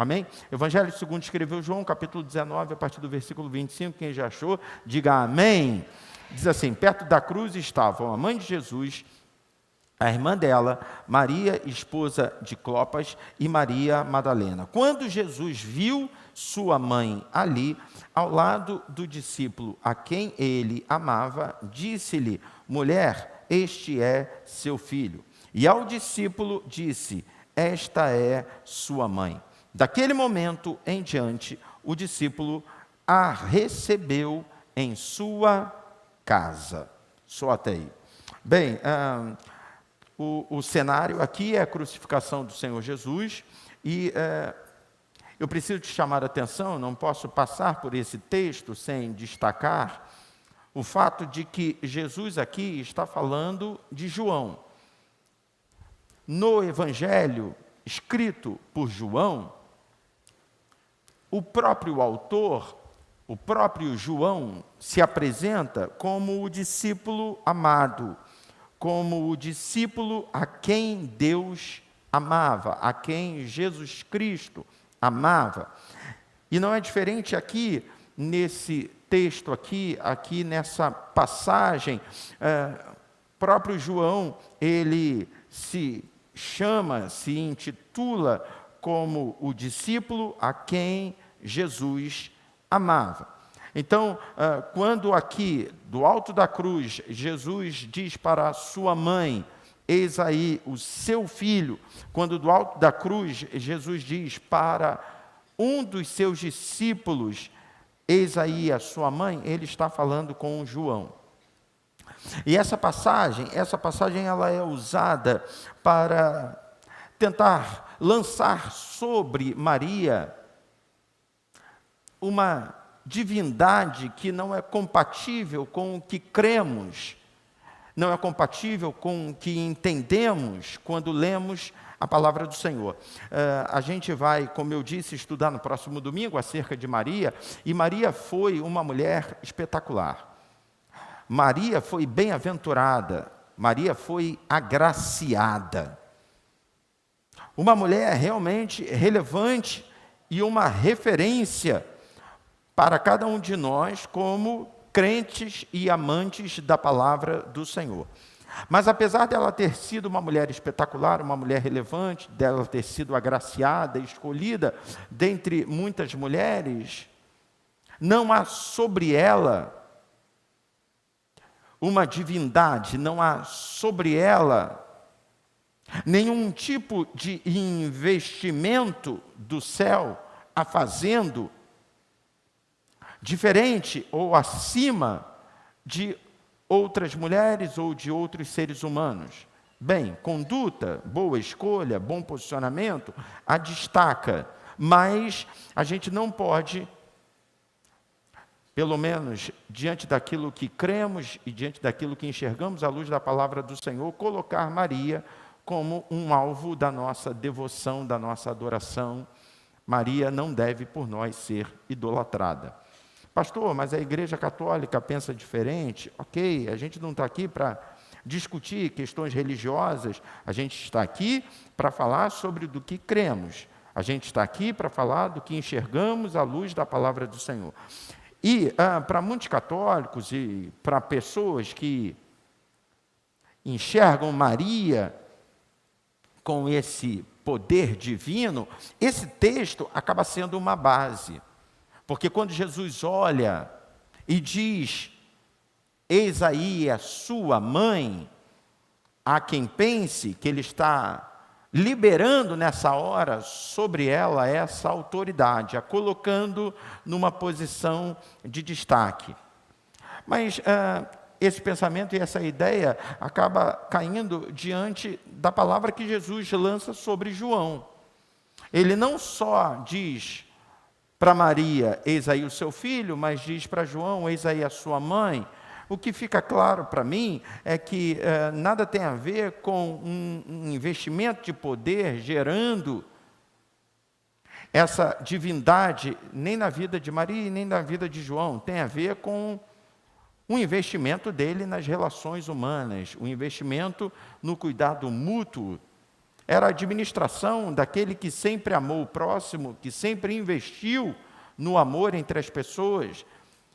Amém? Evangelho segundo escreveu João, capítulo 19, a partir do versículo 25, quem já achou, diga amém. Diz assim: perto da cruz estavam a mãe de Jesus, a irmã dela, Maria, esposa de Clopas, e Maria Madalena. Quando Jesus viu sua mãe ali, ao lado do discípulo a quem ele amava, disse-lhe: mulher, este é seu filho. E ao discípulo disse: esta é sua mãe. Daquele momento em diante, o discípulo a recebeu em sua casa. Só até aí. Bem, o cenário aqui é a crucificação do Senhor Jesus, e eu preciso te chamar a atenção, não posso passar por esse texto sem destacar o fato de que Jesus aqui está falando de João. No Evangelho escrito por João, o próprio autor, o próprio João, se apresenta como o discípulo amado, como o discípulo a quem Deus amava, a quem Jesus Cristo amava. E não é diferente aqui, nesse texto aqui nessa passagem, próprio João, ele se chama, se intitula como o discípulo a quem Jesus amava. Então, quando aqui, do alto da cruz, Jesus diz para a sua mãe: eis aí o seu filho, quando do alto da cruz, Jesus diz para um dos seus discípulos: eis aí a sua mãe, ele está falando com João. E essa passagem ela é usada para tentar lançar sobre Maria uma divindade que não é compatível com o que cremos, não é compatível com o que entendemos quando lemos a palavra do Senhor. A gente vai, como eu disse, estudar no próximo domingo acerca de Maria, e Maria foi uma mulher espetacular. Maria foi bem-aventurada, Maria foi agraciada. Uma mulher realmente relevante e uma referência para cada um de nós como crentes e amantes da palavra do Senhor. Mas apesar dela ter sido uma mulher espetacular, uma mulher relevante, dela ter sido agraciada, escolhida dentre muitas mulheres, não há sobre ela uma divindade, não há sobre ela nenhum tipo de investimento do céu a fazendo diferente ou acima de outras mulheres ou de outros seres humanos. Bem, conduta, boa escolha, bom posicionamento, a destaca, mas a gente não pode, pelo menos diante daquilo que cremos e diante daquilo que enxergamos à luz da palavra do Senhor, colocar Maria como um alvo da nossa devoção, da nossa adoração. Maria não deve por nós ser idolatrada. Pastor, mas a Igreja Católica pensa diferente? Ok, a gente não está aqui para discutir questões religiosas, a gente está aqui para falar sobre do que cremos. A gente está aqui para falar do que enxergamos à luz da palavra do Senhor. E para muitos católicos e para pessoas que enxergam Maria com esse poder divino, esse texto acaba sendo uma base. Porque quando Jesus olha e diz: eis aí a sua mãe, há quem pense que ele está liberando nessa hora sobre ela essa autoridade, a colocando numa posição de destaque. Mas esse pensamento e essa ideia acaba caindo diante da palavra que Jesus lança sobre João. Ele não só diz para Maria: eis aí o seu filho, mas diz para João: eis aí a sua mãe. O que fica claro para mim é que nada tem a ver com um investimento de poder gerando essa divindade, nem na vida de Maria, nem na vida de João. Tem a ver com um investimento dele nas relações humanas, um investimento no cuidado mútuo, era a administração daquele que sempre amou o próximo, que sempre investiu no amor entre as pessoas.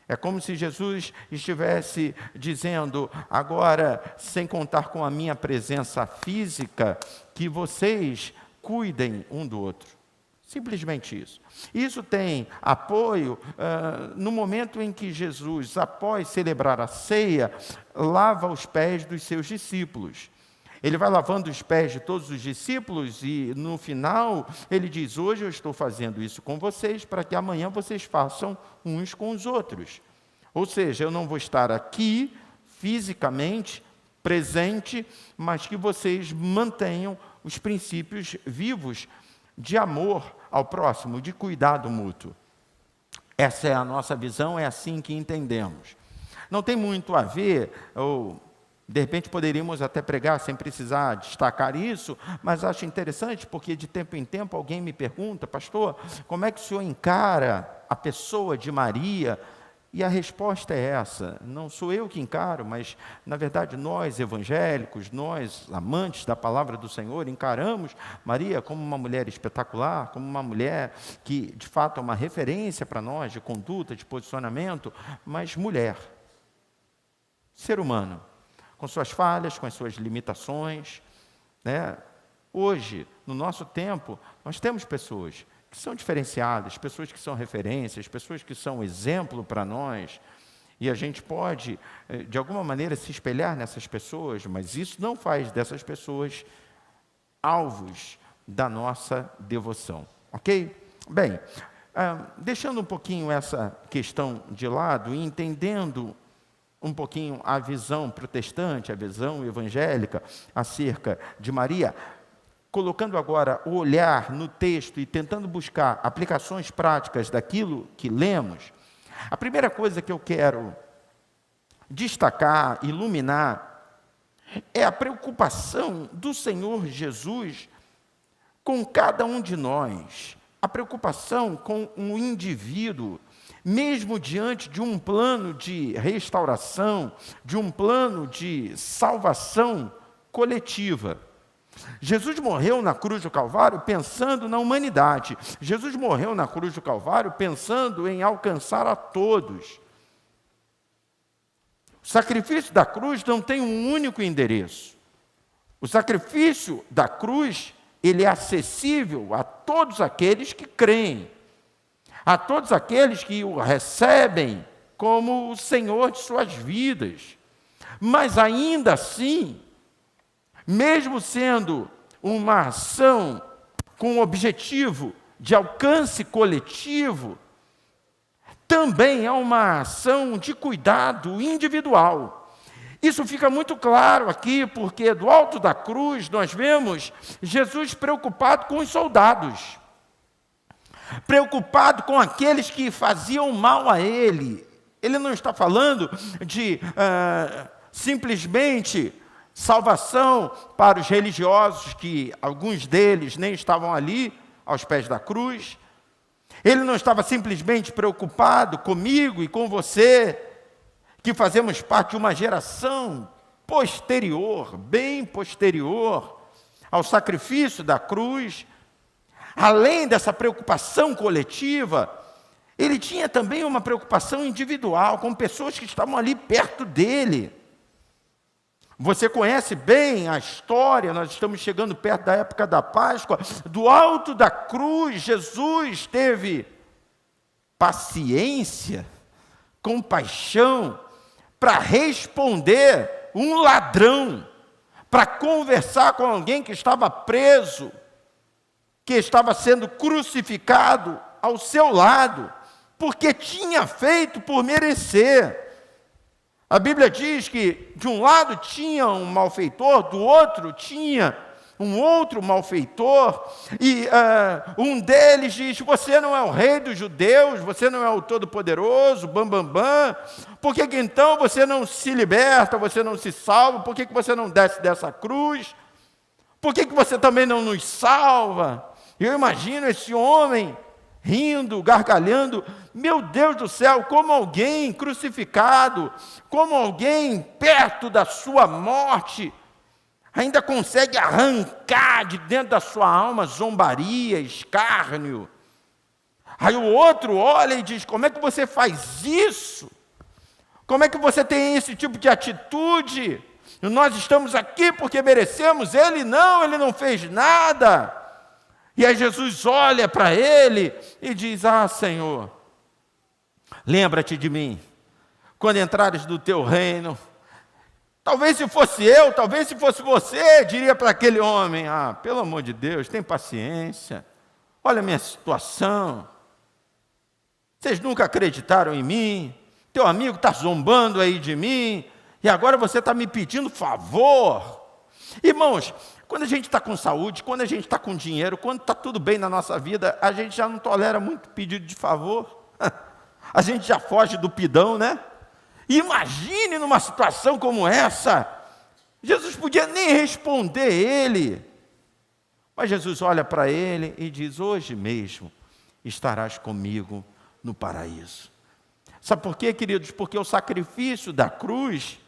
É como se Jesus estivesse dizendo, agora, sem contar com a minha presença física, que vocês cuidem um do outro. Simplesmente isso. Isso tem apoio no momento em que Jesus, após celebrar a ceia, lava os pés dos seus discípulos. Ele vai lavando os pés de todos os discípulos e, no final, ele diz, hoje eu estou fazendo isso com vocês para que amanhã vocês façam uns com os outros. Ou seja, eu não vou estar aqui, fisicamente, presente, mas que vocês mantenham os princípios vivos de amor ao próximo, de cuidado mútuo. Essa é a nossa visão, é assim que entendemos. Não tem muito a ver, ou de repente poderíamos até pregar sem precisar destacar isso, mas acho interessante porque de tempo em tempo alguém me pergunta, pastor, como é que o senhor encara a pessoa de Maria? E a resposta é essa, não sou eu que encaro, mas na verdade nós evangélicos, nós amantes da palavra do Senhor, encaramos Maria como uma mulher espetacular, como uma mulher que de fato é uma referência para nós de conduta, de posicionamento, mas mulher, ser humano, com suas falhas, com as suas limitações, né? Hoje, no nosso tempo, nós temos pessoas que são diferenciadas, pessoas que são referências, pessoas que são exemplo para nós, e a gente pode, de alguma maneira, se espelhar nessas pessoas, mas isso não faz dessas pessoas alvos da nossa devoção, ok? Bem, deixando um pouquinho essa questão de lado e entendendo um pouquinho a visão protestante, a visão evangélica acerca de Maria, colocando agora o olhar no texto e tentando buscar aplicações práticas daquilo que lemos, a primeira coisa que eu quero destacar, iluminar, é a preocupação do Senhor Jesus com cada um de nós, a preocupação com um indivíduo, mesmo diante de um plano de restauração, de um plano de salvação coletiva. Jesus morreu na cruz do Calvário pensando na humanidade. Jesus morreu na cruz do Calvário pensando em alcançar a todos. O sacrifício da cruz não tem um único endereço. O sacrifício da cruz, ele é acessível a todos aqueles que creem, a todos aqueles que o recebem como o Senhor de suas vidas. Mas ainda assim, mesmo sendo uma ação com objetivo de alcance coletivo, também é uma ação de cuidado individual. Isso fica muito claro aqui, porque do alto da cruz nós vemos Jesus preocupado com os soldados, preocupado com aqueles que faziam mal a ele. Ele não está falando de simplesmente salvação para os religiosos, que alguns deles nem estavam ali, aos pés da cruz. Ele não estava simplesmente preocupado comigo e com você, que fazemos parte de uma geração posterior, bem posterior ao sacrifício da cruz. Além dessa preocupação coletiva, ele tinha também uma preocupação individual, com pessoas que estavam ali perto dele. Você conhece bem a história, nós estamos chegando perto da época da Páscoa. Do alto da cruz, Jesus teve paciência, compaixão, para responder um ladrão, para conversar com alguém que estava preso, que estava sendo crucificado ao seu lado, porque tinha feito por merecer. A Bíblia diz que de um lado tinha um malfeitor, do outro tinha um outro malfeitor, e um deles diz, você não é o rei dos judeus, você não é o todo-poderoso, bam, por que então você não se liberta, você não se salva, por que você não desce dessa cruz, por que você também não nos salva? Eu imagino esse homem rindo, gargalhando, meu Deus do céu, como alguém crucificado, como alguém perto da sua morte, ainda consegue arrancar de dentro da sua alma zombaria, escárnio. Aí o outro olha e diz: como é que você faz isso? Como é que você tem esse tipo de atitude? Nós estamos aqui porque merecemos, ele não fez nada. E aí Jesus olha para ele e diz: ah, Senhor, lembra-te de mim, quando entrares no teu reino. Talvez se fosse eu, talvez se fosse você, diria para aquele homem: ah, pelo amor de Deus, tem paciência, olha a minha situação, vocês nunca acreditaram em mim, teu amigo está zombando aí de mim, e agora você está me pedindo favor. Irmãos, quando a gente está com saúde, quando a gente está com dinheiro, quando está tudo bem na nossa vida, a gente já não tolera muito pedido de favor. A gente já foge do pidão, né? Imagine numa situação como essa. Jesus podia nem responder ele. Mas Jesus olha para ele e diz: hoje mesmo estarás comigo no paraíso. Sabe por quê, queridos? Porque o sacrifício da cruz,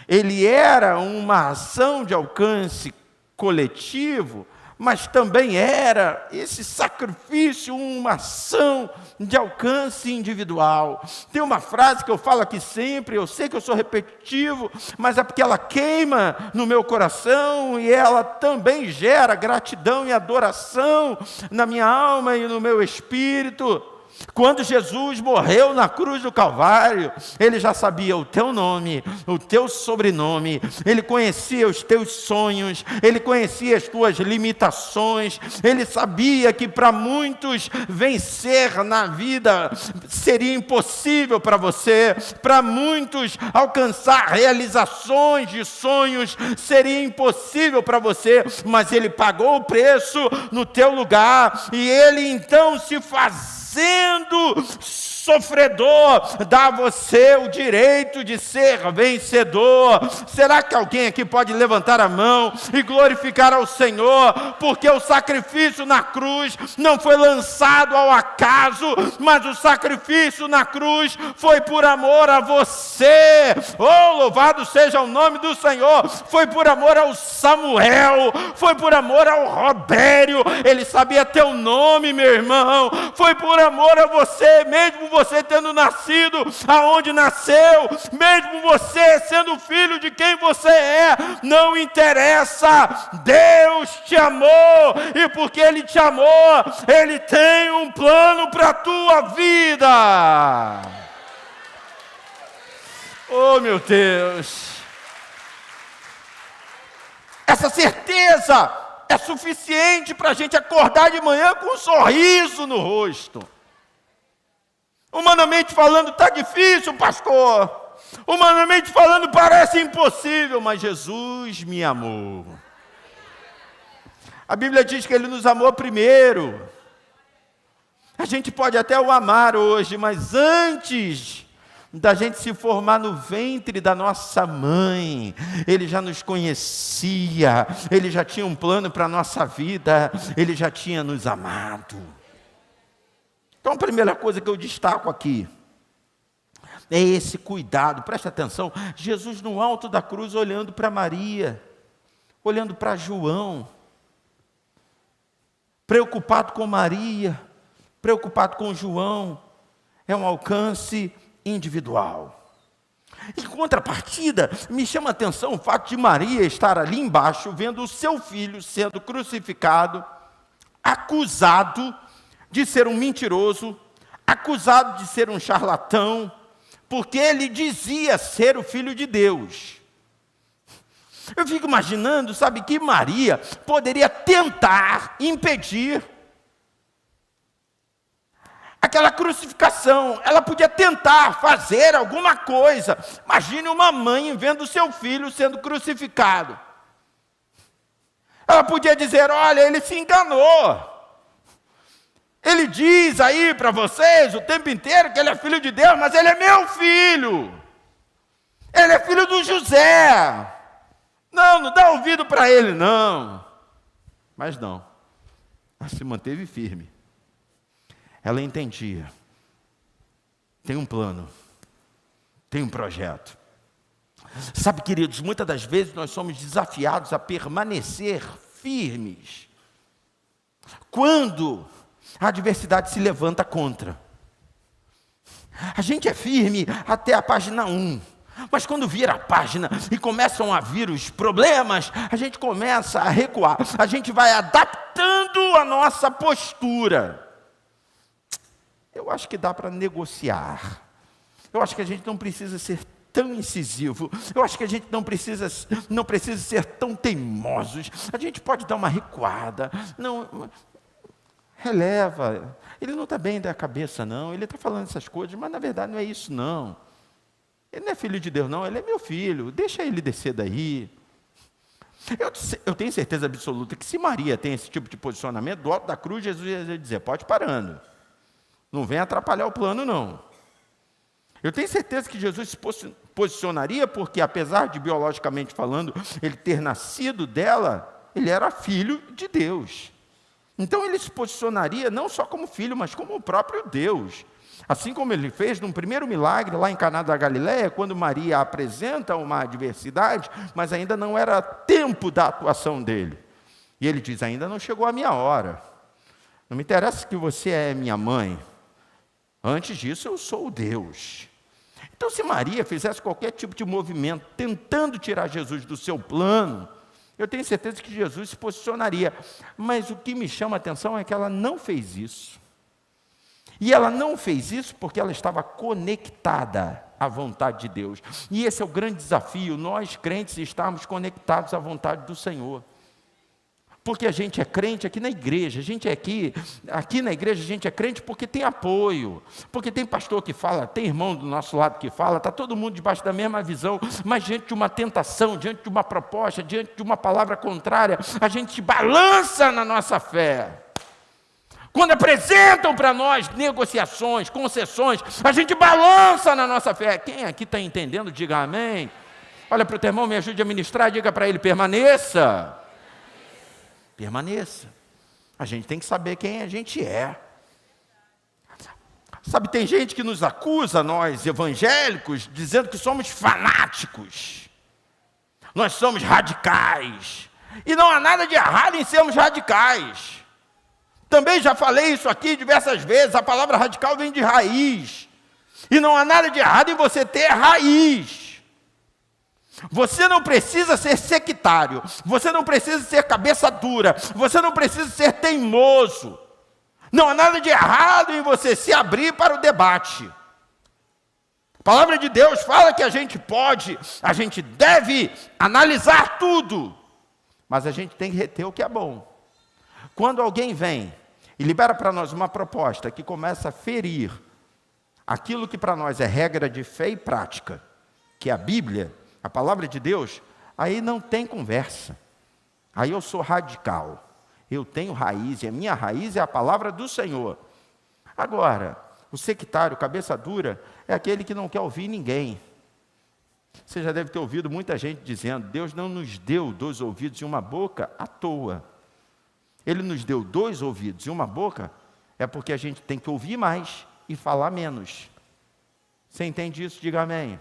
ele era uma ação de alcance coletivo, mas também era esse sacrifício uma ação de alcance individual. Tem uma frase que eu falo aqui sempre, eu sei que eu sou repetitivo, mas é porque ela queima no meu coração e ela também gera gratidão e adoração na minha alma e no meu espírito. Quando Jesus morreu na cruz do Calvário, ele já sabia o teu nome, o teu sobrenome, ele conhecia os teus sonhos, ele conhecia as tuas limitações, ele sabia que para muitos vencer na vida seria impossível para você, para muitos alcançar realizações de sonhos seria impossível para você, mas ele pagou o preço no teu lugar, e ele então se sendo sofredor, dá a você o direito de ser vencedor. Será que alguém aqui pode levantar a mão e glorificar ao Senhor? Porque o sacrifício na cruz não foi lançado ao acaso, mas o sacrifício na cruz foi por amor a você. Oh, louvado seja o nome do Senhor. Foi por amor ao Samuel, foi por amor ao Robério, ele sabia teu nome, meu irmão. Foi por amor a você, mesmo você tendo nascido aonde nasceu, mesmo você sendo filho de quem você é, não interessa, Deus te amou, e porque Ele te amou, Ele tem um plano para a tua vida. Oh, meu Deus, essa certeza é suficiente para a gente acordar de manhã com um sorriso no rosto. Humanamente falando, está difícil, pastor. Humanamente falando, parece impossível, mas Jesus me amou. A Bíblia diz que Ele nos amou primeiro. A gente pode até o amar hoje, mas antes da gente se formar no ventre da nossa mãe, Ele já nos conhecia, Ele já tinha um plano para a nossa vida, Ele já tinha nos amado. Então a primeira coisa que eu destaco aqui é esse cuidado, presta atenção, Jesus no alto da cruz olhando para Maria, olhando para João, preocupado com Maria, preocupado com João, é um alcance individual. Em contrapartida, me chama a atenção o fato de Maria estar ali embaixo, vendo o seu filho sendo crucificado, acusado de ser um mentiroso, acusado de ser um charlatão, porque ele dizia ser o Filho de Deus. Eu fico imaginando, sabe, que Maria poderia tentar impedir aquela crucificação, ela podia tentar fazer alguma coisa. Imagine uma mãe vendo seu filho sendo crucificado. Ela podia dizer: olha, ele se enganou. Ele diz aí para vocês o tempo inteiro que ele é filho de Deus, mas ele é meu filho. Ele é filho do José. Não dá ouvido para ele, não. Mas não. Ela se manteve firme. Ela entendia. Tem um plano. Tem um projeto. Sabe, queridos, muitas das vezes nós somos desafiados a permanecer firmes quando a adversidade se levanta contra. A gente é firme até a página 1, mas quando vira a página e começam a vir os problemas, a gente começa a recuar, a gente vai adaptando a nossa postura. Eu acho que dá para negociar, eu acho que a gente não precisa ser tão incisivo, eu acho que a gente não precisa ser tão teimosos, a gente pode dar uma recuada, não, releva, ele não está bem da cabeça não, ele está falando essas coisas, mas na verdade não é isso não, ele não é filho de Deus não, ele é meu filho, deixa ele descer daí. Eu tenho certeza absoluta que se Maria tem esse tipo de posicionamento, do alto da cruz Jesus ia dizer, pode parando, não vem atrapalhar o plano não. Eu tenho certeza que Jesus se posicionaria porque, apesar de biologicamente falando, ele ter nascido dela, ele era filho de Deus. Então ele se posicionaria não só como filho, mas como o próprio Deus. Assim como ele fez num primeiro milagre lá em Caná da Galileia, quando Maria apresenta uma adversidade, mas ainda não era tempo da atuação dele. E ele diz, ainda não chegou a minha hora. Não me interessa que você é minha mãe. Antes disso eu sou o Deus. Então, se Maria fizesse qualquer tipo de movimento tentando tirar Jesus do seu plano, eu tenho certeza que Jesus se posicionaria. Mas o que me chama a atenção é que ela não fez isso. E ela não fez isso porque ela estava conectada à vontade de Deus. E esse é o grande desafio, nós crentes estarmos conectados à vontade do Senhor. Porque a gente é crente aqui na igreja, a gente é aqui na igreja a gente é crente porque tem apoio, porque tem pastor que fala, tem irmão do nosso lado que fala, está todo mundo debaixo da mesma visão, mas diante de uma tentação, diante de uma proposta, diante de uma palavra contrária, a gente balança na nossa fé. Quando apresentam para nós negociações, concessões, a gente balança na nossa fé. Quem aqui está entendendo, diga amém. Olha para o teu irmão, me ajude a ministrar, diga para ele, permaneça. Permaneça. A gente tem que saber quem a gente é. Sabe, tem gente que nos acusa, nós evangélicos, dizendo que somos fanáticos. Nós somos radicais. E não há nada de errado em sermos radicais. Também já falei isso aqui diversas vezes, a palavra radical vem de raiz. E não há nada de errado em você ter raiz. Você não precisa ser sectário, você não precisa ser cabeça dura, você não precisa ser teimoso. Não há nada de errado em você se abrir para o debate. A palavra de Deus fala que a gente deve analisar tudo, mas a gente tem que reter o que é bom. Quando alguém vem e libera para nós uma proposta que começa a ferir aquilo que para nós é regra de fé e prática, que é a Bíblia, a palavra de Deus, aí não tem conversa. Aí eu sou radical. Eu tenho raiz, e a minha raiz é a palavra do Senhor. Agora, o sectário, cabeça dura, é aquele que não quer ouvir ninguém. Você já deve ter ouvido muita gente dizendo, Deus não nos deu 2 ouvidos e uma boca à toa. Ele nos deu 2 ouvidos e uma boca, é porque a gente tem que ouvir mais e falar menos. Você entende isso? Diga amém.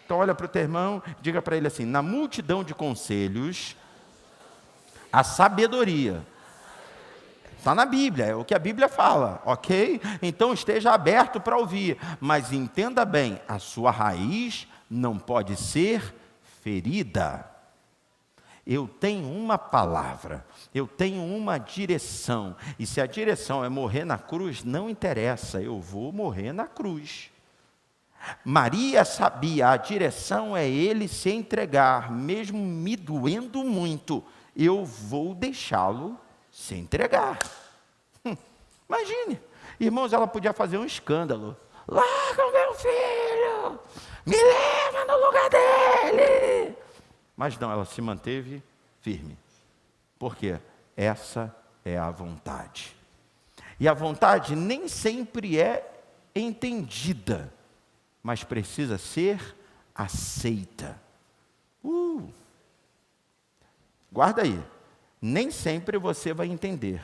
Então olha para o teu irmão, diga para ele assim, na multidão de conselhos, a sabedoria. Está na Bíblia, é o que a Bíblia fala, ok? Então esteja aberto para ouvir, mas entenda bem, a sua raiz não pode ser ferida. Eu tenho uma palavra, eu tenho uma direção, e se a direção é morrer na cruz, não interessa, eu vou morrer na cruz. Maria sabia, a direção é ele se entregar, mesmo me doendo muito, eu vou deixá-lo se entregar. Imagine, irmãos, ela podia fazer um escândalo. Larga o meu filho, me leva no lugar dele. Mas não, ela se manteve firme. Por quê? Essa é a vontade. E a vontade nem sempre é entendida, mas precisa ser aceita. Guarda aí. Nem sempre você vai entender,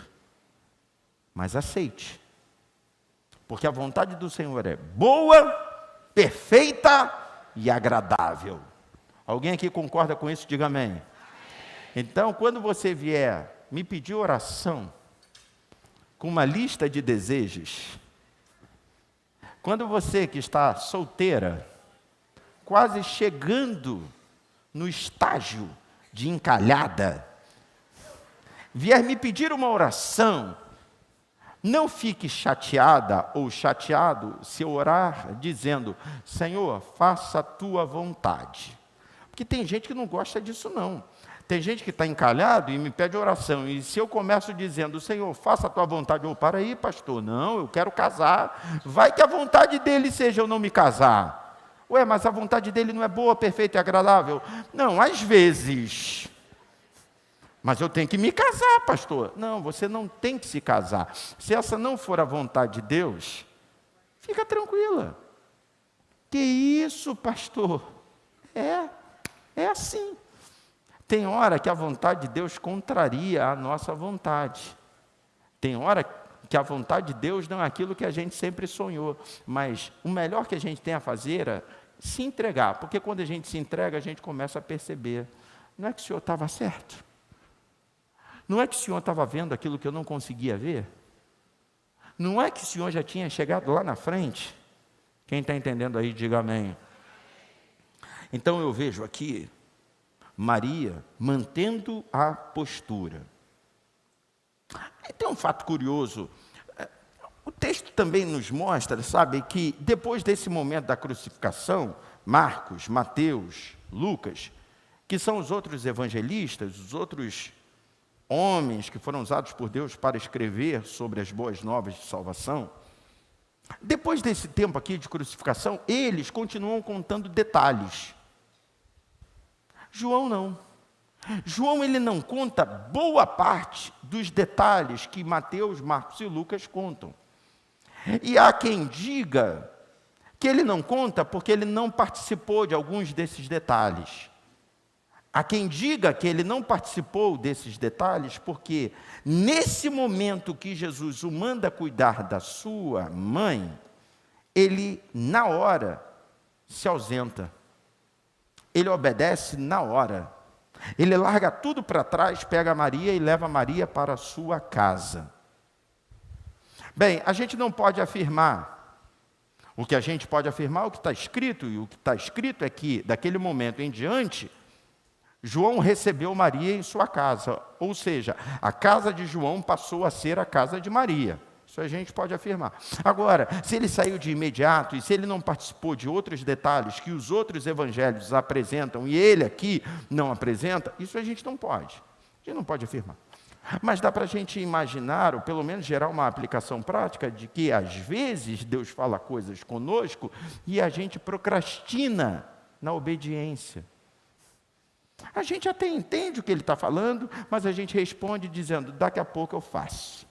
mas aceite. Porque a vontade do Senhor é boa, perfeita e agradável. Alguém aqui concorda com isso? Diga amém. Então, quando você vier me pedir oração com uma lista de desejos, quando você que está solteira, quase chegando no estágio de encalhada, vier me pedir uma oração, não fique chateada ou chateado se eu orar dizendo: Senhor, faça a tua vontade. Porque tem gente que não gosta disso não. Tem gente que está encalhado e me pede oração. E se eu começo dizendo: Senhor, faça a tua vontade, eu para aí, pastor, não, eu quero casar. Vai que a vontade dele seja eu não me casar. Ué, mas a vontade dele não é boa, perfeita e agradável? Não, às vezes. Mas eu tenho que me casar, pastor. Não, você não tem que se casar. Se essa não for a vontade de Deus, fica tranquila. Que isso, pastor? É assim. Tem hora que a vontade de Deus contraria a nossa vontade. Tem hora que a vontade de Deus não é aquilo que a gente sempre sonhou. Mas o melhor que a gente tem a fazer é se entregar. Porque quando a gente se entrega, a gente começa a perceber. Não é que o Senhor estava certo? Não é que o Senhor estava vendo aquilo que eu não conseguia ver? Não é que o Senhor já tinha chegado lá na frente? Quem está entendendo aí, diga amém. Então eu vejo aqui Maria mantendo a postura. E tem um fato curioso. O texto também nos mostra, sabe, que depois desse momento da crucificação, Marcos, Mateus, Lucas, que são os outros evangelistas, os outros homens que foram usados por Deus para escrever sobre as boas novas de salvação, depois desse tempo aqui de crucificação, eles continuam contando detalhes. João não. João ele não conta boa parte dos detalhes que Mateus, Marcos e Lucas contam. E há quem diga que ele não conta porque ele não participou de alguns desses detalhes. Há quem diga que ele não participou desses detalhes porque, nesse momento que Jesus o manda cuidar da sua mãe, ele, na hora, se ausenta. Ele obedece na hora. Ele larga tudo para trás, pega Maria e leva Maria para a sua casa. Bem, a gente não pode afirmar. O que a gente pode afirmar é o que está escrito, e o que está escrito é que, daquele momento em diante, João recebeu Maria em sua casa, ou seja, a casa de João passou a ser a casa de Maria. Isso a gente pode afirmar. Agora, se ele saiu de imediato e se ele não participou de outros detalhes que os outros evangelhos apresentam e ele aqui não apresenta, isso a gente não pode. A gente não pode afirmar. Mas dá para a gente imaginar, ou pelo menos gerar uma aplicação prática, de que às vezes Deus fala coisas conosco e a gente procrastina na obediência. A gente até entende o que ele está falando, mas a gente responde dizendo: daqui a pouco eu faço.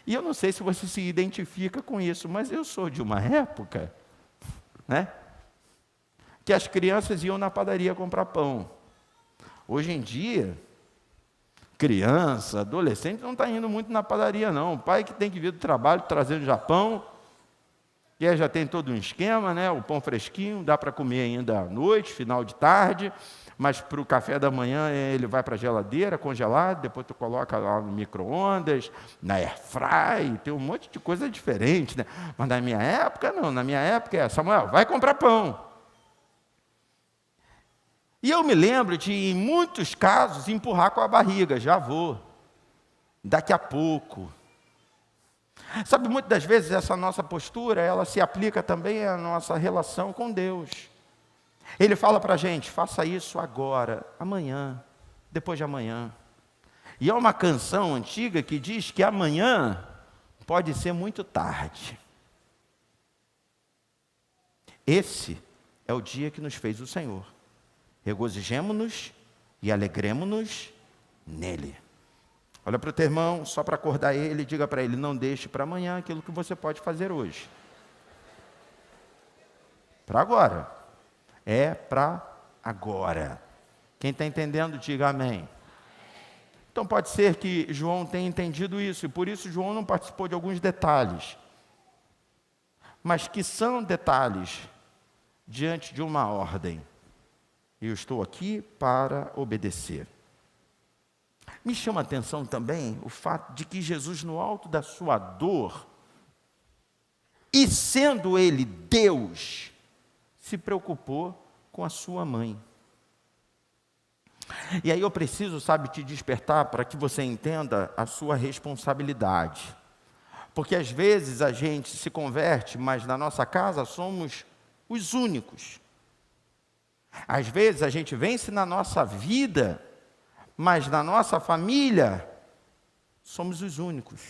E eu não sei se você se identifica com isso, mas eu sou de uma época, né, que as crianças iam na padaria comprar pão. Hoje em dia, criança, adolescente não está indo muito na padaria não. O pai que tem que vir do trabalho trazendo já pão, e aí já tem todo um esquema, né? O pão fresquinho, dá para comer ainda à noite, final de tarde, mas para o café da manhã ele vai para a geladeira, congelado, depois tu coloca lá no micro-ondas, na airfry, tem um monte de coisa diferente, né? Mas na minha época não, na minha época é: Samuel, vai comprar pão. E eu me lembro de, em muitos casos, empurrar com a barriga: já vou, daqui a pouco. Sabe, muitas das vezes essa nossa postura, ela se aplica também à nossa relação com Deus. Ele fala para a gente: faça isso agora, amanhã, depois de amanhã. E há uma canção antiga que diz que amanhã pode ser muito tarde. Esse é o dia que nos fez o Senhor. Regozijemo-nos e alegremo-nos nele. Olha para o teu irmão, só para acordar ele, diga para ele: não deixe para amanhã aquilo que você pode fazer hoje. Para agora. É para agora. Quem está entendendo, diga amém. Então pode ser que João tenha entendido isso, e por isso João não participou de alguns detalhes. Mas que são detalhes diante de uma ordem. e eu estou aqui para obedecer. Me chama a atenção também o fato de que Jesus, no alto da sua dor, e sendo ele Deus, se preocupou com a sua mãe. E aí eu preciso, te despertar para que você entenda a sua responsabilidade. Porque às vezes a gente se converte, mas na nossa casa somos os únicos. Às vezes a gente vence na nossa vida, mas na nossa família somos os únicos.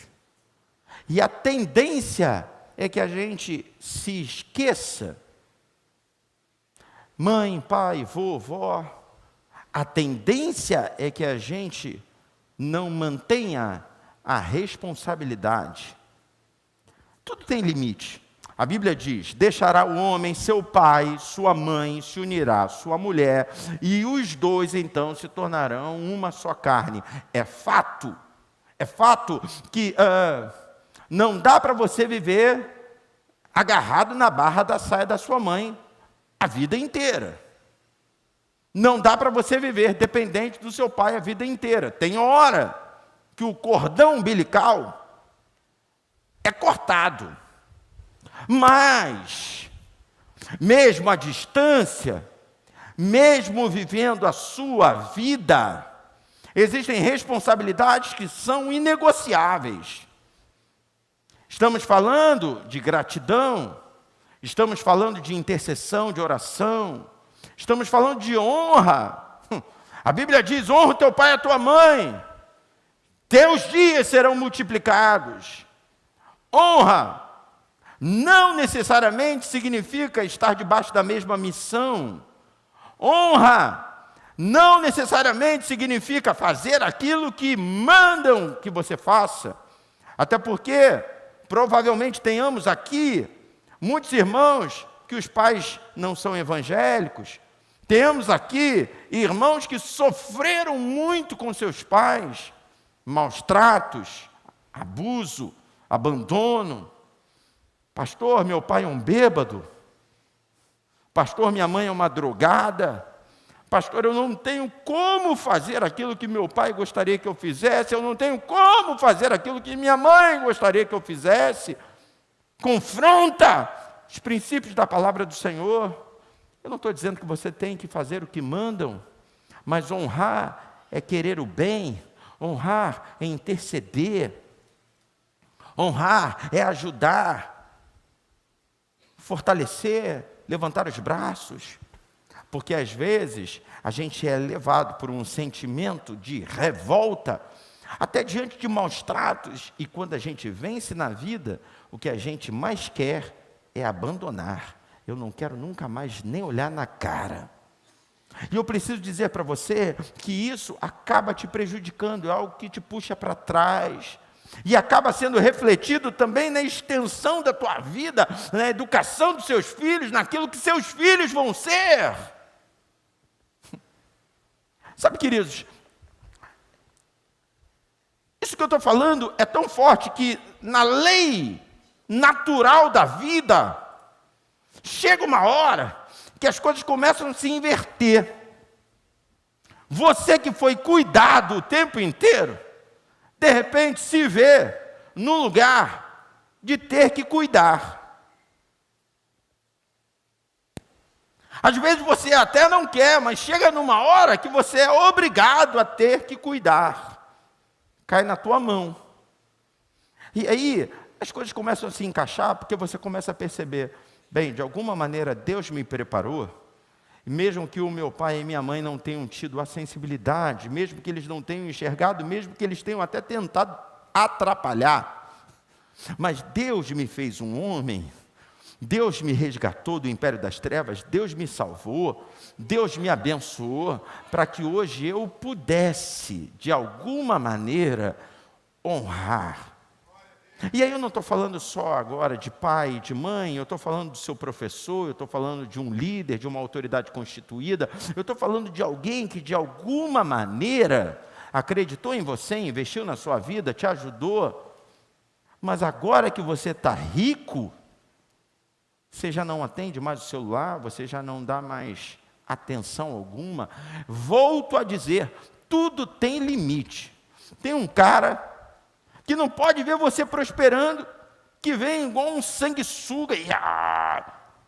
E a tendência é que a gente se esqueça. Mãe, pai, vovó, a tendência é que a gente não mantenha a responsabilidade. Tudo tem limite. A Bíblia diz: deixará o homem seu pai, sua mãe, se unirá à sua mulher, e os dois então se tornarão uma só carne. É fato que não dá para você viver agarrado na barra da saia da sua mãe a vida inteira. Não dá para você viver dependente do seu pai a vida inteira. Tem hora que o cordão umbilical é cortado. Mas, mesmo à distância, mesmo vivendo a sua vida, existem responsabilidades que são inegociáveis. Estamos falando de gratidão, estamos falando de intercessão, de oração, estamos falando de honra. A Bíblia diz: honra o teu pai e a tua mãe, teus dias serão multiplicados. Honra não necessariamente significa estar debaixo da mesma missão. Honra não necessariamente significa fazer aquilo que mandam que você faça. Até porque provavelmente tenhamos aqui muitos irmãos que os pais não são evangélicos. Temos aqui irmãos que sofreram muito com seus pais, maus tratos, abuso, abandono. Pastor, meu pai é um bêbado. Pastor, minha mãe é uma drogada. Pastor, eu não tenho como fazer aquilo que meu pai gostaria que eu fizesse. Eu não tenho como fazer aquilo que minha mãe gostaria que eu fizesse. Confronta os princípios da palavra do Senhor. Eu não estou dizendo que você tem que fazer o que mandam, mas honrar é querer o bem, honrar é interceder, honrar é ajudar, fortalecer, levantar os braços, porque às vezes a gente é levado por um sentimento de revolta, até diante de maus tratos, e quando a gente vence na vida, o que a gente mais quer é abandonar. Eu não quero nunca mais nem olhar na cara. E eu preciso dizer para você que isso acaba te prejudicando, é algo que te puxa para trás, e acaba sendo refletido também na extensão da tua vida, na educação dos seus filhos, naquilo que seus filhos vão ser. Sabe, queridos, isso que eu estou falando é tão forte que na lei natural da vida, chega uma hora que as coisas começam a se inverter. Você que foi cuidado o tempo inteiro, de repente se vê no lugar de ter que cuidar. Às vezes você até não quer, mas chega numa hora que você é obrigado a ter que cuidar. Cai na tua mão. E aí as coisas começam a se encaixar, porque você começa a perceber: bem, de alguma maneira Deus me preparou, mesmo que o meu pai e minha mãe não tenham tido a sensibilidade, mesmo que eles não tenham enxergado, mesmo que eles tenham até tentado atrapalhar, mas Deus me fez um homem, Deus me resgatou do império das trevas, Deus me salvou, Deus me abençoou, para que hoje eu pudesse, de alguma maneira, honrar. E aí eu não estou falando só agora de pai e de mãe, eu estou falando do seu professor, eu estou falando de um líder, de uma autoridade constituída, eu estou falando de alguém que de alguma maneira acreditou em você, investiu na sua vida, te ajudou, mas agora que você está rico, você já não atende mais o celular, você já não dá mais atenção alguma. Volto a dizer, tudo tem limite. Tem um cara que não pode ver você prosperando, que vem igual um sanguessuga e...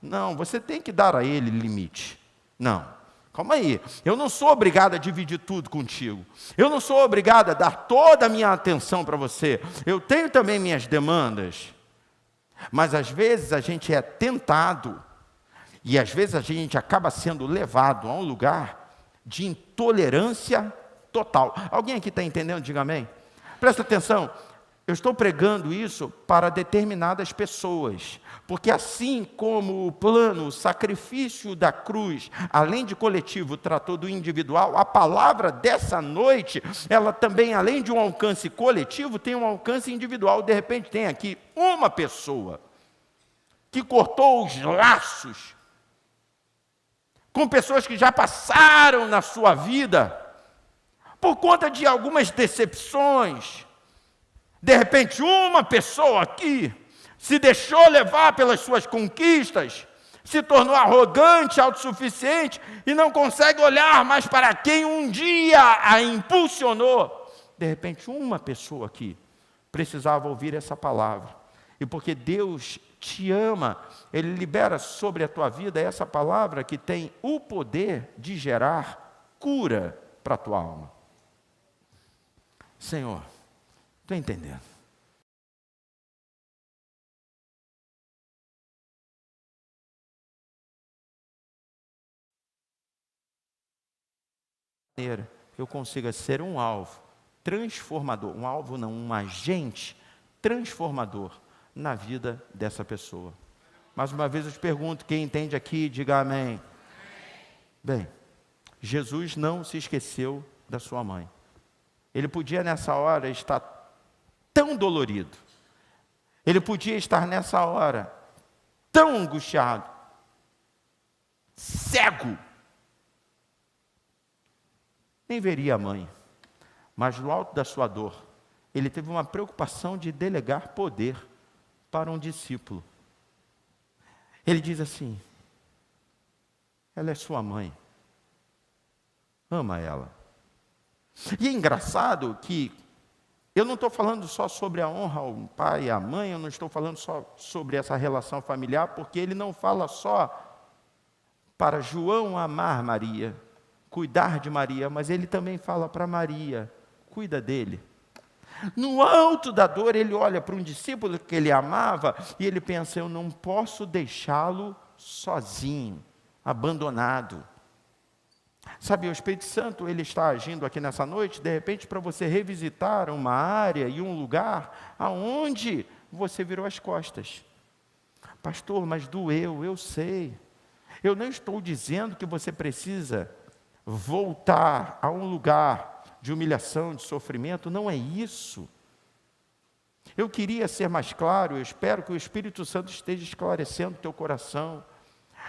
Não, você tem que dar a ele limite. Não, calma aí. Eu não sou obrigado a dividir tudo contigo. Eu não sou obrigado a dar toda a minha atenção para você. Eu tenho também minhas demandas. Mas às vezes a gente é tentado e às vezes a gente acaba sendo levado a um lugar de intolerância total. Alguém aqui está entendendo? Diga amém. Presta atenção. Eu estou pregando isso para determinadas pessoas, porque assim como o plano, o sacrifício da cruz, além de coletivo, tratou do individual, a palavra dessa noite, ela também, além de um alcance coletivo, tem um alcance individual. De repente tem aqui uma pessoa que cortou os laços com pessoas que já passaram na sua vida, por conta de algumas decepções. De repente, uma pessoa aqui se deixou levar pelas suas conquistas, se tornou arrogante, autossuficiente e não consegue olhar mais para quem um dia a impulsionou. De repente, uma pessoa aqui precisava ouvir essa palavra. E porque Deus te ama, Ele libera sobre a tua vida essa palavra que tem o poder de gerar cura para a tua alma. Senhor, estou entendendo. Eu consiga ser um alvo transformador, um alvo não, um agente transformador na vida dessa pessoa. Mais uma vez eu te pergunto, quem entende aqui, diga amém. Bem, Jesus não se esqueceu da sua mãe. Ele podia nessa hora estar tão dolorido. Ele podia estar nessa hora tão angustiado, cego. Nem veria a mãe. Mas no alto da sua dor, ele teve uma preocupação de delegar poder para um discípulo. Ele diz assim: ela é sua mãe. Ama ela. E é engraçado que eu não estou falando só sobre a honra ao pai e à mãe, eu não estou falando só sobre essa relação familiar, porque ele não fala só para João amar Maria, cuidar de Maria, mas ele também fala para Maria, cuida dele. No alto da dor, ele olha para um discípulo que ele amava e ele pensa: eu não posso deixá-lo sozinho, abandonado. Sabe, o Espírito Santo, ele está agindo aqui nessa noite, de repente, para você revisitar uma área e um lugar aonde você virou as costas. Pastor, mas doeu, eu sei. Eu não estou dizendo que você precisa voltar a um lugar de humilhação, de sofrimento, não é isso. Eu queria ser mais claro, eu espero que o Espírito Santo esteja esclarecendo o teu coração.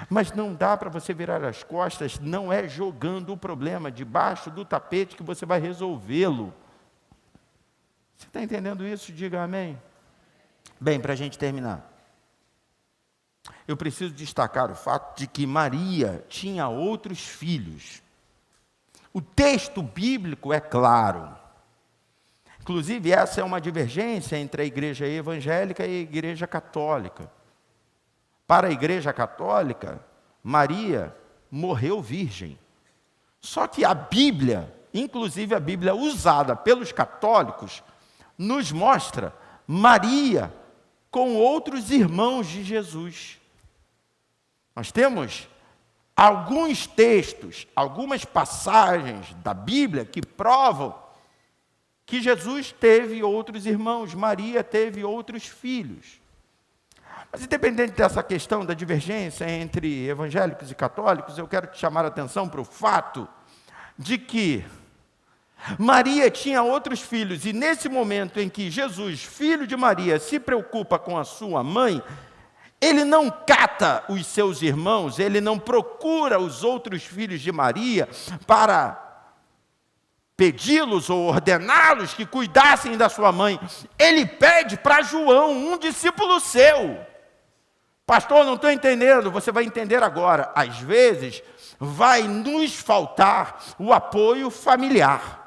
Mas não dá para você virar as costas, não é jogando o problema debaixo do tapete que você vai resolvê-lo. Você está entendendo isso? Diga amém. Bem, para a gente terminar, eu preciso destacar o fato de que Maria tinha outros filhos. O texto bíblico é claro. Inclusive, essa é uma divergência entre a igreja evangélica e a igreja católica. Para a igreja católica, Maria morreu virgem. Só que a Bíblia, inclusive a Bíblia usada pelos católicos, nos mostra Maria com outros irmãos de Jesus. Nós temos alguns textos, algumas passagens da Bíblia que provam que Jesus teve outros irmãos, Maria teve outros filhos. Mas independente dessa questão da divergência entre evangélicos e católicos, eu quero te chamar a atenção para o fato de que Maria tinha outros filhos, e nesse momento em que Jesus, filho de Maria, se preocupa com a sua mãe, ele não cata os seus irmãos, ele não procura os outros filhos de Maria para pedi-los ou ordená-los que cuidassem da sua mãe. Ele pede para João, um discípulo seu. Pastor, não estou entendendo. Você vai entender agora. Às vezes, vai nos faltar o apoio familiar.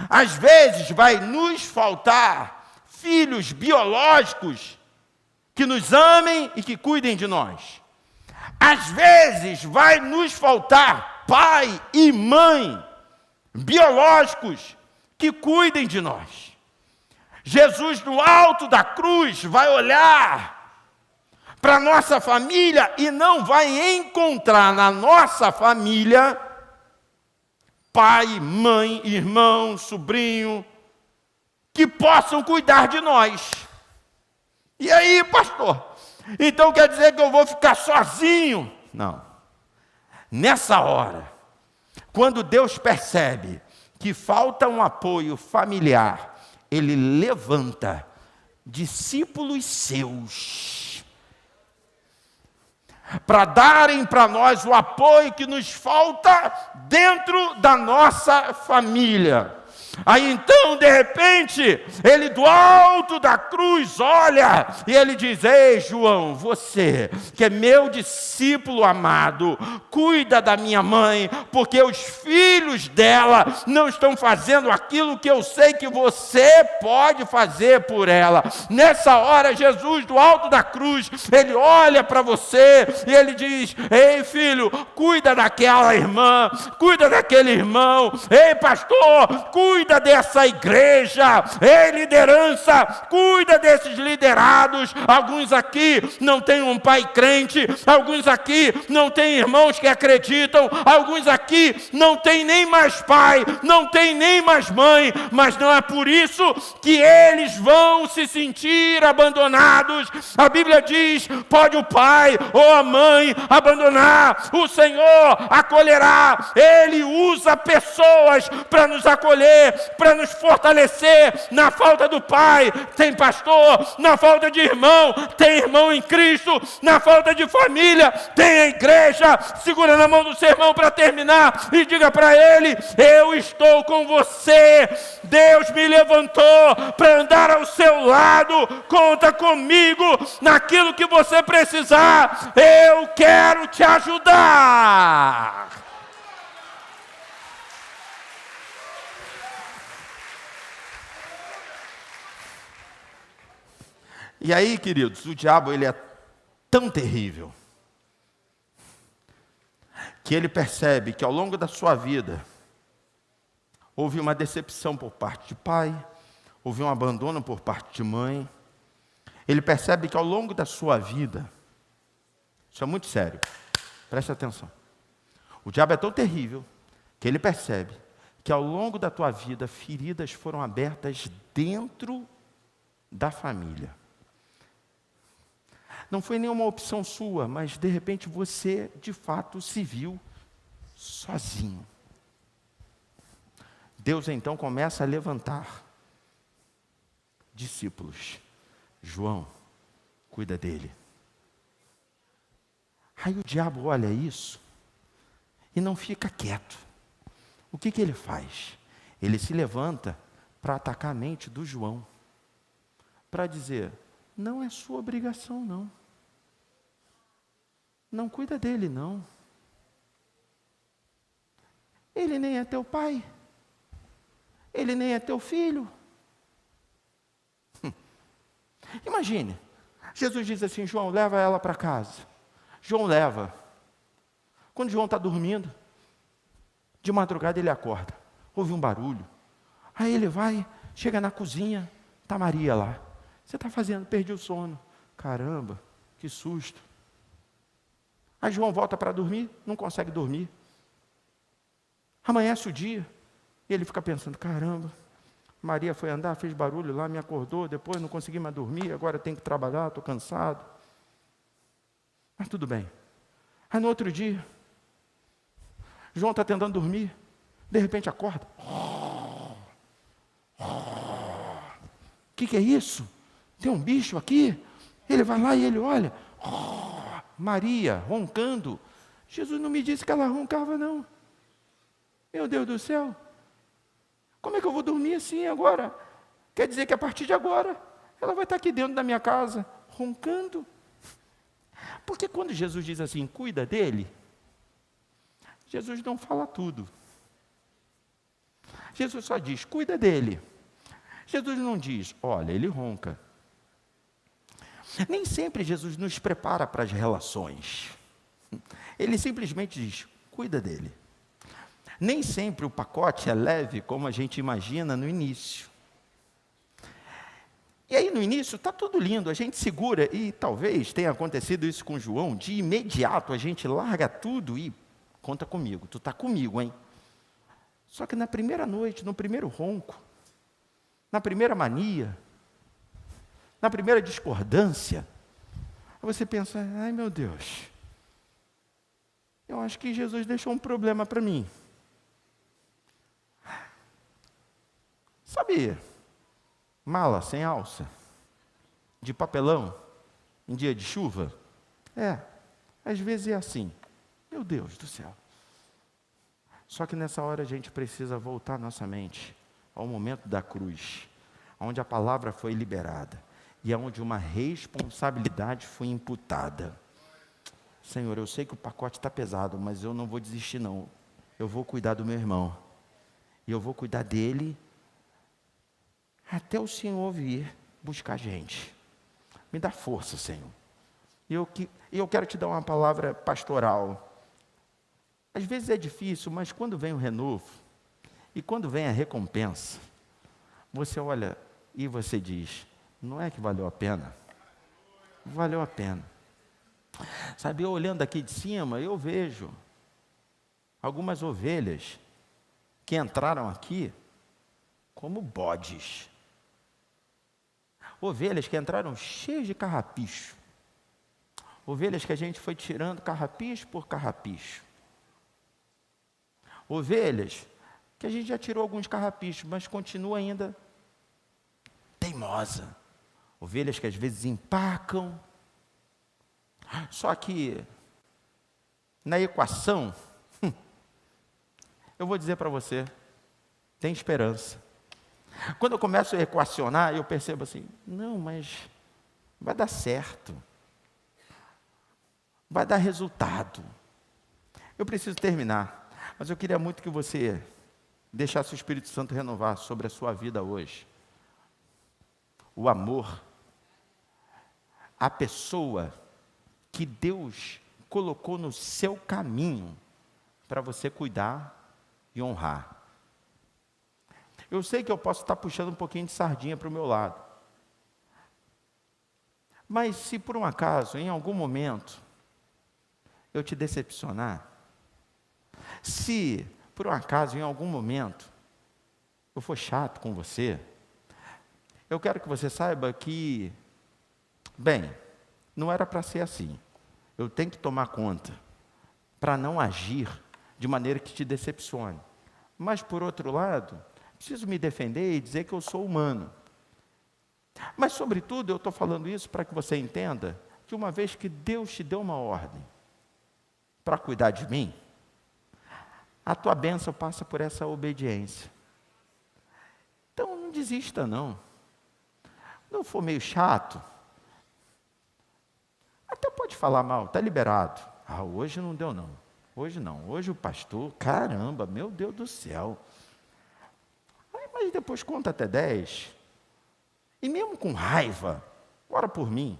Às vezes, vai nos faltar filhos biológicos que nos amem e que cuidem de nós. Às vezes, vai nos faltar pai e mãe biológicos que cuidem de nós. Jesus, no alto da cruz, vai olhar para a nossa família e não vai encontrar na nossa família pai, mãe, irmão, sobrinho, que possam cuidar de nós. E aí, pastor? Então quer dizer que eu vou ficar sozinho? Não. Nessa hora, quando Deus percebe que falta um apoio familiar, Ele levanta discípulos seus para darem para nós o apoio que nos falta dentro da nossa família. Aí então, de repente, ele do alto da cruz olha e ele diz: ei, João, você que é meu discípulo amado, cuida da minha mãe, porque os filhos dela não estão fazendo aquilo que eu sei que você pode fazer por ela. Nessa hora, Jesus do alto da cruz, ele olha para você e ele diz: ei, filho, cuida daquela irmã, cuida daquele irmão. Ei, pastor, cuida dessa igreja. Ei, liderança, cuida desses liderados. Alguns aqui não têm um pai crente, alguns aqui não têm irmãos que acreditam, alguns aqui não têm nem mais pai, não têm nem mais mãe, mas não é por isso que eles vão se sentir abandonados. A Bíblia diz: pode o pai ou a mãe abandonar, o Senhor acolherá. Ele usa pessoas para nos acolher, para nos fortalecer. Na falta do pai, tem pastor. Na falta de irmão, tem irmão em Cristo. Na falta de família, tem a igreja. Segura na mão do seu irmão para terminar e diga para ele: eu estou com você. Deus me levantou para andar ao seu lado. Conta comigo naquilo que você precisar. Eu quero te ajudar. E aí, queridos, o diabo ele é tão terrível que ele percebe que ao longo da sua vida houve uma decepção por parte de pai, houve um abandono por parte de mãe. Ele percebe que ao longo da sua vida, isso é muito sério, preste atenção. O diabo é tão terrível que ele percebe que ao longo da tua vida feridas foram abertas dentro da família. Não foi nenhuma opção sua, mas de repente você, de fato, se viu sozinho. Deus então começa a levantar discípulos. João, cuida dele. Aí o diabo olha isso e não fica quieto. O que ele faz? Ele se levanta para atacar a mente do João, para dizer: não é sua obrigação, não. Não cuida dele, não. Ele nem é teu pai. Ele nem é teu filho. Imagine, Jesus diz assim: João, leva ela para casa. João leva. Quando João está dormindo, de madrugada ele acorda, ouve um barulho. Aí ele vai, chega na cozinha, está Maria lá. Você está fazendo? Perdi o sono. Caramba, que susto. Aí João volta para dormir, não consegue dormir. Amanhece o dia, e ele fica pensando: caramba, Maria foi andar, fez barulho lá, me acordou, depois não consegui mais dormir, agora tenho que trabalhar, estou cansado. Mas tudo bem. Aí no outro dia, João está tentando dormir, de repente acorda. O que é isso? Tem um bicho aqui? Ele vai lá e ele olha. Maria roncando. Jesus não me disse que ela roncava, não. Meu Deus do céu. Como é que eu vou dormir assim agora? Quer dizer que a partir de agora, ela vai estar aqui dentro da minha casa, roncando. Porque quando Jesus diz assim, cuida dele, Jesus não fala tudo. Jesus só diz, cuida dele. Jesus não diz, olha, ele ronca. Nem sempre Jesus nos prepara para as relações. Ele simplesmente diz, cuida dele. Nem sempre o pacote é leve como a gente imagina no início. E aí no início está tudo lindo, a gente segura, e talvez tenha acontecido isso com João, de imediato a gente larga tudo e conta comigo, tu está comigo, hein? Só que na primeira noite, no primeiro ronco, na primeira mania, na primeira discordância, você pensa, ai meu Deus, eu acho que Jesus deixou um problema para mim. Sabe, mala sem alça, de papelão, em dia de chuva? Às vezes é assim. Meu Deus do céu. Só que nessa hora a gente precisa voltar nossa mente ao momento da cruz, onde a palavra foi liberada e onde uma responsabilidade foi imputada. Senhor, eu sei que o pacote está pesado, mas eu não vou desistir não. Eu vou cuidar do meu irmão. E eu vou cuidar dele até o Senhor vir buscar a gente. Me dá força, Senhor. E eu quero te dar uma palavra pastoral. Às vezes é difícil, mas quando vem o renovo, e quando vem a recompensa, você olha e você diz, não é que valeu a pena? Valeu a pena. Sabe, eu olhando aqui de cima, eu vejo algumas ovelhas que entraram aqui como bodes. Ovelhas que entraram cheias de carrapicho. Ovelhas que a gente foi tirando carrapicho por carrapicho. Ovelhas que a gente já tirou alguns carrapichos, mas continua ainda teimosa. Ovelhas que às vezes empacam. Só que na equação, eu vou dizer para você, tem esperança. Quando eu começo a equacionar, eu percebo assim, não, mas vai dar certo. Vai dar resultado. Eu preciso terminar. Mas eu queria muito que você deixasse o Espírito Santo renovar sobre a sua vida hoje. O amor. A pessoa que Deus colocou no seu caminho para você cuidar e honrar. Eu sei que eu posso estar puxando um pouquinho de sardinha para o meu lado. Mas se por um acaso, em algum momento, eu te decepcionar, se por um acaso, em algum momento, eu for chato com você, eu quero que você saiba que, bem, não era para ser assim. Eu tenho que tomar conta para não agir de maneira que te decepcione. Mas, por outro lado, preciso me defender e dizer que eu sou humano. Mas, sobretudo, eu estou falando isso para que você entenda que uma vez que Deus te deu uma ordem para cuidar de mim, a tua bênção passa por essa obediência. Então, não desista, não. Não for meio chato, até pode falar mal, está liberado. Hoje não deu, não. Hoje não. Hoje o pastor, caramba, meu Deus do céu. Mas depois conta até 10. E mesmo com raiva, ora por mim.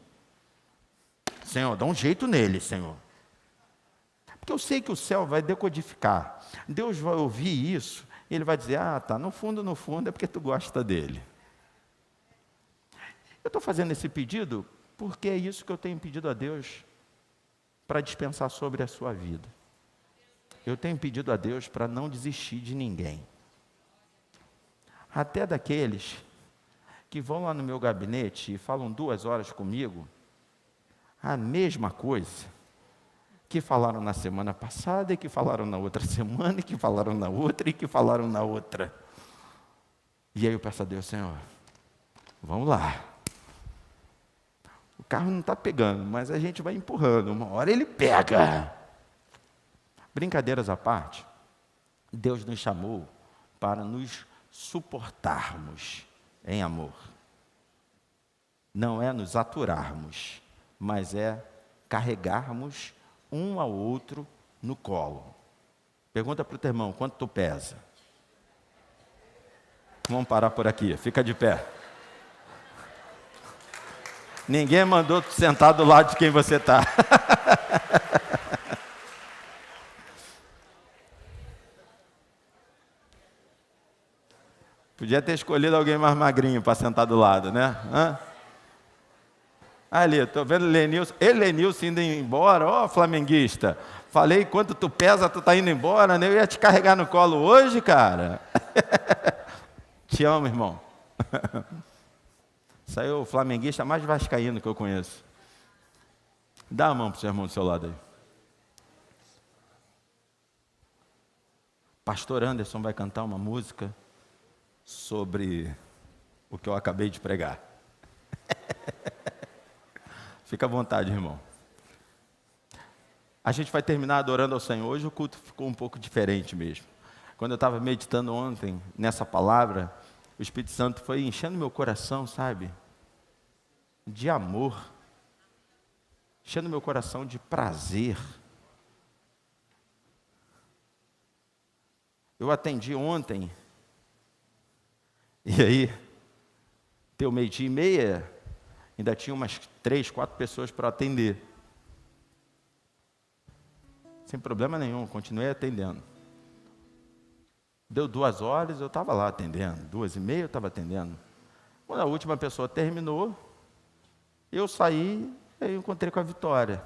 Senhor, dá um jeito nele, Senhor. Porque eu sei que o céu vai decodificar. Deus vai ouvir isso, e Ele vai dizer, tá, no fundo é porque tu gosta dele. Eu estou fazendo esse pedido porque é isso que eu tenho pedido a Deus para dispensar sobre a sua vida. Eu tenho pedido a Deus para não desistir de ninguém. Até daqueles que vão lá no meu gabinete e falam 2 horas comigo, a mesma coisa que falaram na semana passada, e que falaram na outra semana, e que falaram na outra, e que falaram na outra. E aí eu peço a Deus, Senhor, vamos lá. O carro não está pegando, mas a gente vai empurrando, uma hora ele pega. Brincadeiras à parte, Deus nos chamou para nos suportarmos em amor. Não é nos aturarmos, mas é carregarmos um ao outro no colo. Pergunta para o teu irmão, quanto tu pesa? Vamos parar por aqui, fica de pé. Ninguém mandou tu sentar do lado de quem você está. Podia ter escolhido alguém mais magrinho para sentar do lado, né? Ali, estou vendo Lenilson indo embora, ó, flamenguista. Falei, quanto tu pesa, tu tá indo embora, né? Eu ia te carregar no colo hoje, cara. Te amo, irmão. Saiu o flamenguista mais vascaíno que eu conheço. Dá a mão para o seu irmão do seu lado aí. Pastor Anderson vai cantar uma música sobre o que eu acabei de pregar. Fica à vontade, irmão. A gente vai terminar adorando ao Senhor. Hoje o culto ficou um pouco diferente mesmo. Quando eu estava meditando ontem nessa palavra, o Espírito Santo foi enchendo meu coração, sabe? De amor. Enchendo meu coração de prazer. Eu atendi ontem. E aí, deu 12:30, ainda tinha umas 3, 4 pessoas para atender. Sem problema nenhum, continuei atendendo. Deu 2 horas, eu estava lá atendendo. 2:30 eu estava atendendo. Quando a última pessoa terminou, eu saí e aí encontrei com a Vitória.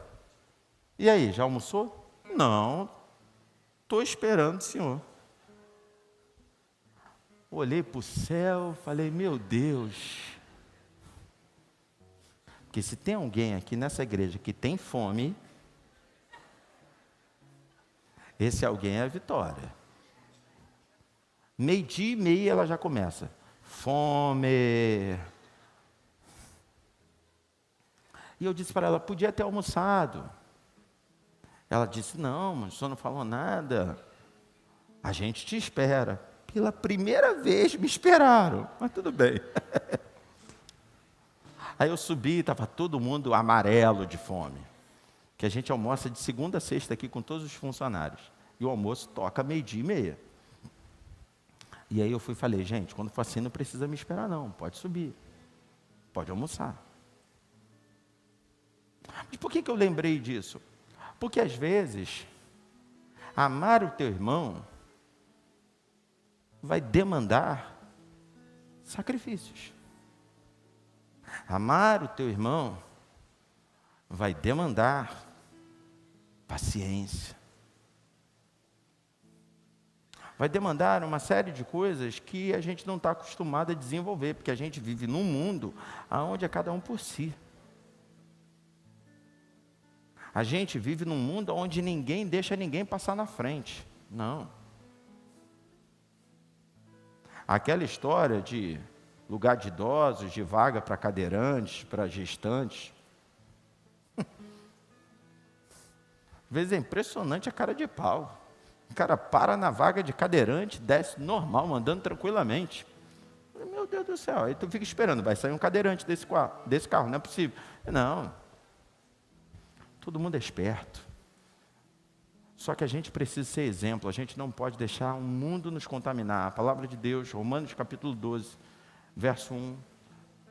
E aí, já almoçou? Não, estou esperando o senhor. Olhei para o céu, falei, meu Deus. Porque se tem alguém aqui nessa igreja que tem fome, esse alguém é a Vitória. 12:30 ela já começa. Fome. E eu disse para ela, podia ter almoçado. Ela disse, não, mas o senhor não falou nada. A gente te espera. Pela primeira vez me esperaram, mas tudo bem. Aí eu subi, estava todo mundo amarelo de fome. Que a gente almoça de segunda a sexta aqui com todos os funcionários. E o almoço toca 12:30. E aí eu fui e falei, gente, quando for assim não precisa me esperar não, pode subir. Pode almoçar. Mas por que eu lembrei disso? Porque às vezes, amar o teu irmão vai demandar sacrifícios. Amar o teu irmão vai demandar paciência. Vai demandar uma série de coisas que a gente não está acostumado a desenvolver, porque a gente vive num mundo onde é cada um por si. A gente vive num mundo onde ninguém deixa ninguém passar na frente. Não. Aquela história de lugar de idosos, de vaga para cadeirantes, para gestantes. Às vezes é impressionante a cara de pau. O cara para na vaga de cadeirante, desce normal, andando tranquilamente. Meu Deus do céu, aí tu fica esperando, vai sair um cadeirante desse carro, não é possível. Não. Todo mundo é esperto. Só que a gente precisa ser exemplo, a gente não pode deixar o mundo nos contaminar. A palavra de Deus, Romanos capítulo 12, verso 1,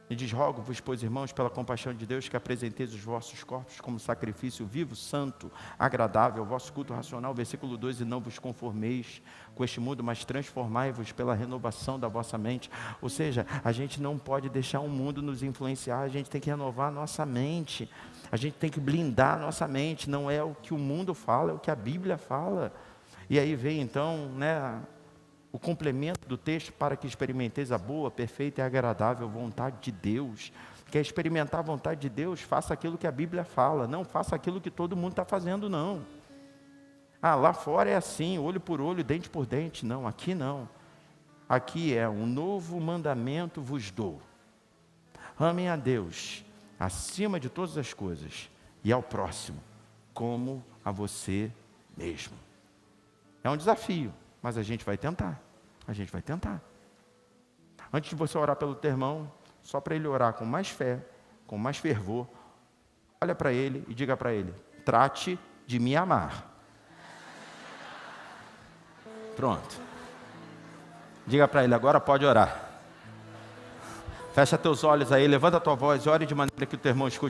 e diz, rogo-vos, pois, irmãos, pela compaixão de Deus, que apresenteis os vossos corpos como sacrifício vivo, santo, agradável, ao vosso culto racional. Versículo 2, e não vos conformeis com este mundo, mas transformai-vos pela renovação da vossa mente. Ou seja, a gente não pode deixar o mundo nos influenciar, a gente tem que renovar a nossa mente. A gente tem que blindar a nossa mente, não é o que o mundo fala, é o que a Bíblia fala. E aí vem então, o complemento do texto, para que experimenteis a boa, perfeita e agradável vontade de Deus. Quer experimentar a vontade de Deus? Faça aquilo que a Bíblia fala, não faça aquilo que todo mundo está fazendo, não. Lá fora é assim, olho por olho, dente por dente. Não, aqui não. Aqui é um novo mandamento vos dou. Amem a Deus acima de todas as coisas e ao próximo como a você mesmo. É um desafio, mas a gente vai tentar. A gente vai tentar. Antes de você orar pelo teu irmão, só para ele orar com mais fé, com mais fervor, olha para ele e diga para ele: trate de me amar. Pronto. Diga para ele, agora pode orar. Fecha teus olhos aí, levanta a tua voz e ore de maneira que o teu irmão escute.